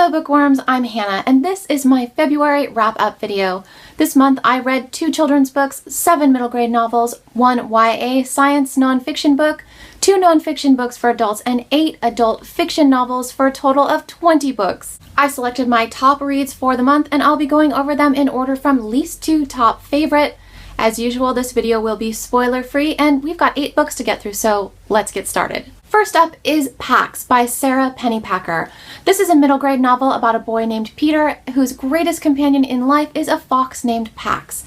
Hello bookworms, I'm Hannah, and this is my February wrap-up video. This month I read 2 children's books, 7 middle grade novels, 1 YA science nonfiction book, 2 nonfiction books for adults, and 8 adult fiction novels for a total of 20 books. I selected my top reads for the month, and I'll be going over them in order from least to top favorite. As usual, this video will be spoiler-free, and we've got 8 books to get through, so let's get started. First up is Pax by Sara Pennypacker. This is a middle grade novel about a boy named Peter whose greatest companion in life is a fox named Pax.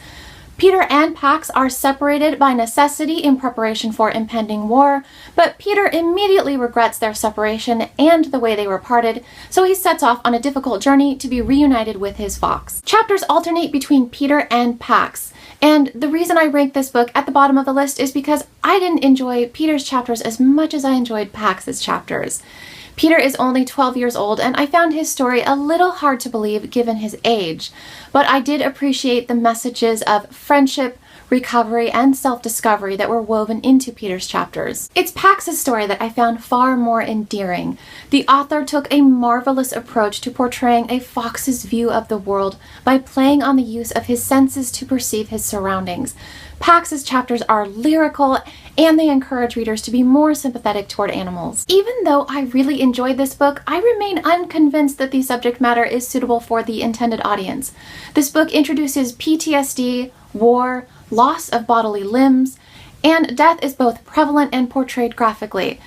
Peter and Pax are separated by necessity in preparation for impending war, but Peter immediately regrets their separation and the way they were parted, so he sets off on a difficult journey to be reunited with his fox. Chapters alternate between Peter and Pax, and the reason I rank this book at the bottom of the list is because I didn't enjoy Peter's chapters as much as I enjoyed Pax's chapters. Peter is only 12 years old, and I found his story a little hard to believe given his age, but I did appreciate the messages of friendship, recovery, and self-discovery that were woven into Peter's chapters. It's Pax's story that I found far more endearing. The author took a marvelous approach to portraying a fox's view of the world by playing on the use of his senses to perceive his surroundings. Pax's chapters are lyrical, and they encourage readers to be more sympathetic toward animals. Even though I really enjoyed this book, I remain unconvinced that the subject matter is suitable for the intended audience. This book introduces PTSD, war, loss of bodily limbs, and death is both prevalent and portrayed graphically.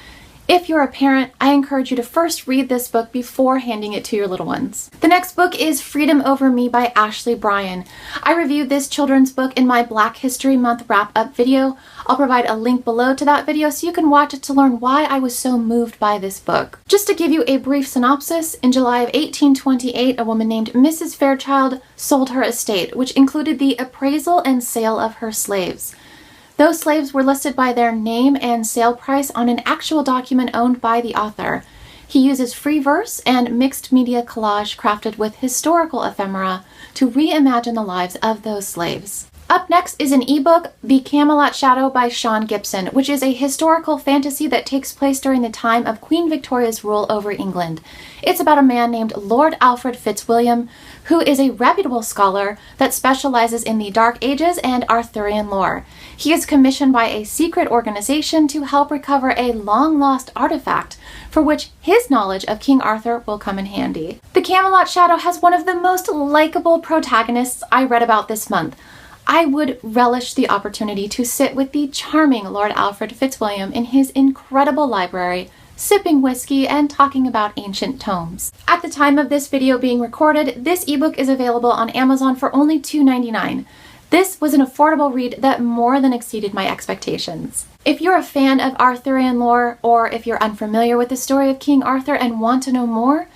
If you're a parent, I encourage you to first read this book before handing it to your little ones. The next book is Freedom Over Me by Ashley Bryan. I reviewed this children's book in my Black History Month wrap-up video. I'll provide a link below to that video so you can watch it to learn why I was so moved by this book. Just to give you a brief synopsis, in July of 1828, a woman named Mrs. Fairchild sold her estate, which included the appraisal and sale of her slaves. Those slaves were listed by their name and sale price on an actual document owned by the author. He uses free verse and mixed media collage crafted with historical ephemera to reimagine the lives of those slaves. Up next is an ebook, The Camelot Shadow by Sean Gibson, which is a historical fantasy that takes place during the time of Queen Victoria's rule over England. It's about a man named Lord Alfred Fitzwilliam, who is a reputable scholar that specializes in the Dark Ages and Arthurian lore. He is commissioned by a secret organization to help recover a long-lost artifact, for which his knowledge of King Arthur will come in handy. The Camelot Shadow has one of the most likable protagonists I read about this month. I would relish the opportunity to sit with the charming Lord Alfred Fitzwilliam in his incredible library, sipping whiskey and talking about ancient tomes. At the time of this video being recorded, this ebook is available on Amazon for only $2.99. This was an affordable read that more than exceeded my expectations. If you're a fan of Arthurian lore, or if you're unfamiliar with the story of King Arthur and want to know more,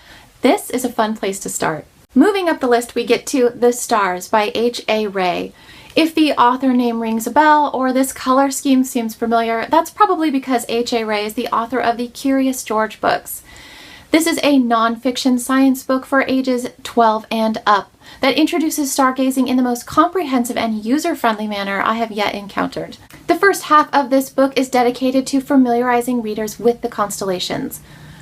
this is a fun place to start. Moving up the list, we get to The Stars by H.A. Rey. If the author name rings a bell or this color scheme seems familiar, that's probably because H.A. Rey is the author of the Curious George books. This is a nonfiction science book for ages 12 and up that introduces stargazing in the most comprehensive and user-friendly manner I have yet encountered. The first half of this book is dedicated to familiarizing readers with the constellations.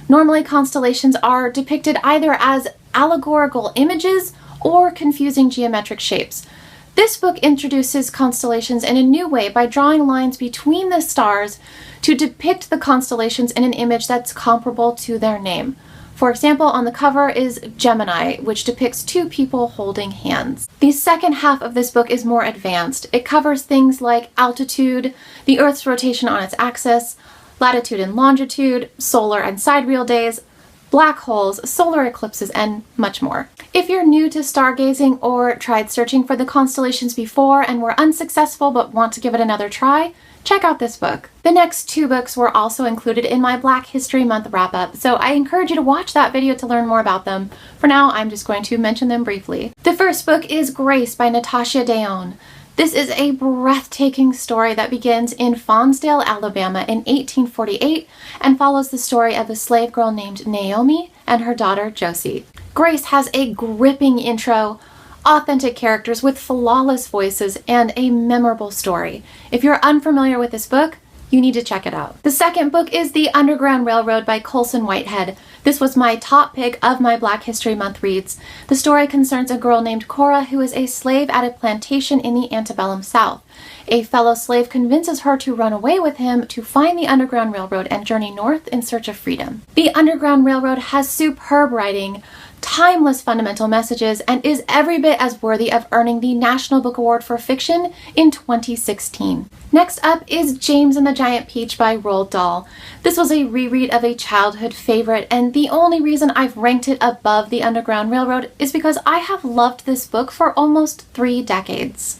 Normally, constellations are depicted either as allegorical images or confusing geometric shapes. This book introduces constellations in a new way by drawing lines between the stars to depict the constellations in an image that's comparable to their name. For example, on the cover is Gemini, which depicts 2 people holding hands. The second half of this book is more advanced. It covers things like altitude, the Earth's rotation on its axis, latitude and longitude, solar and sidereal days, black holes, solar eclipses, and much more. If you're new to stargazing or tried searching for the constellations before and were unsuccessful but want to give it another try, check out this book. The next 2 books were also included in my Black History Month wrap-up, so I encourage you to watch that video to learn more about them. For now, I'm just going to mention them briefly. The first book is Grace by Natasha Dahl. This is a breathtaking story that begins in Faunsdale, Alabama in 1848 and follows the story of a slave girl named Naomi and her daughter Josie. Grace has a gripping intro, authentic characters with flawless voices, and a memorable story. If you're unfamiliar with this book, you need to check it out. The second book is The Underground Railroad by Colson Whitehead. This was my top pick of my Black History Month reads. The story concerns a girl named Cora who is a slave at a plantation in the antebellum South. A fellow slave convinces her to run away with him to find the Underground Railroad and journey north in search of freedom. The Underground Railroad has superb writing, timeless fundamental messages, and is every bit as worthy of earning the National Book Award for Fiction in 2016. Next up is James and the Giant Peach by Roald Dahl. This was a reread of a childhood favorite, and the only reason I've ranked it above the Underground Railroad is because I have loved this book for almost 3 decades.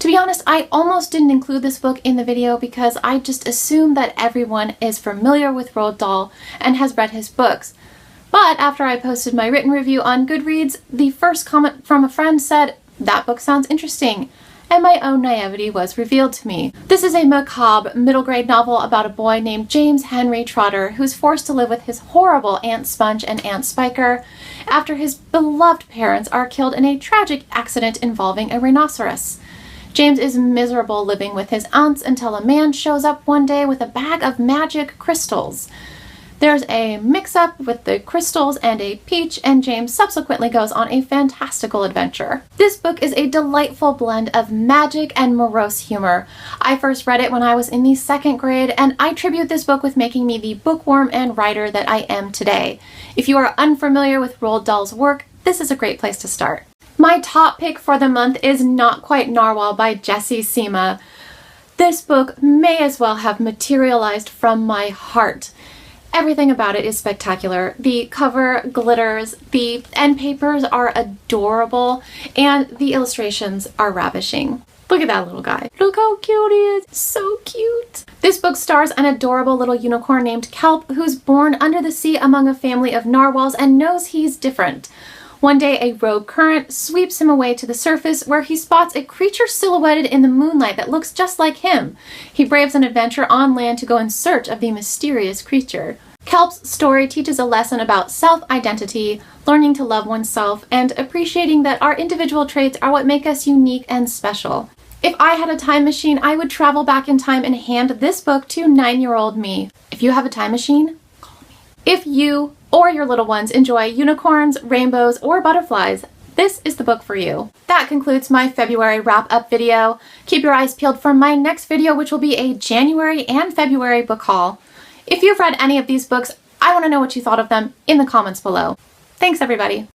To be honest, I almost didn't include this book in the video because I just assumed that everyone is familiar with Roald Dahl and has read his books. But after I posted my written review on Goodreads, the first comment from a friend said, "That book sounds interesting," and my own naivety was revealed to me. This is a macabre middle grade novel about a boy named James Henry Trotter who's forced to live with his horrible Aunt Sponge and Aunt Spiker after his beloved parents are killed in a tragic accident involving a rhinoceros. James is miserable living with his aunts until a man shows up one day with a bag of magic crystals. There's a mix-up with the crystals and a peach, and James subsequently goes on a fantastical adventure. This book is a delightful blend of magic and morose humor. I first read it when I was in the 2nd grade, and I attribute this book with making me the bookworm and writer that I am today. If you are unfamiliar with Roald Dahl's work, this is a great place to start. My top pick for the month is Not Quite Narwhal by Jessie Seema. This book may as well have materialized from my heart. Everything about it is spectacular. The cover glitters, the end papers are adorable, and the illustrations are ravishing. Look at that little guy. Look how cute he is. So cute. This book stars an adorable little unicorn named Kelp who's born under the sea among a family of narwhals and knows he's different. One day, a rogue current sweeps him away to the surface where he spots a creature silhouetted in the moonlight that looks just like him. He braves an adventure on land to go in search of the mysterious creature. Kelp's story teaches a lesson about self-identity, learning to love oneself, and appreciating that our individual traits are what make us unique and special. If I had a time machine, I would travel back in time and hand this book to 9-year-old me. If you have a time machine, call me. If you or your little ones enjoy unicorns, rainbows, or butterflies, this is the book for you. That concludes my February wrap-up video. Keep your eyes peeled for my next video, which will be a January and February book haul. If you've read any of these books, I want to know what you thought of them in the comments below. Thanks, everybody.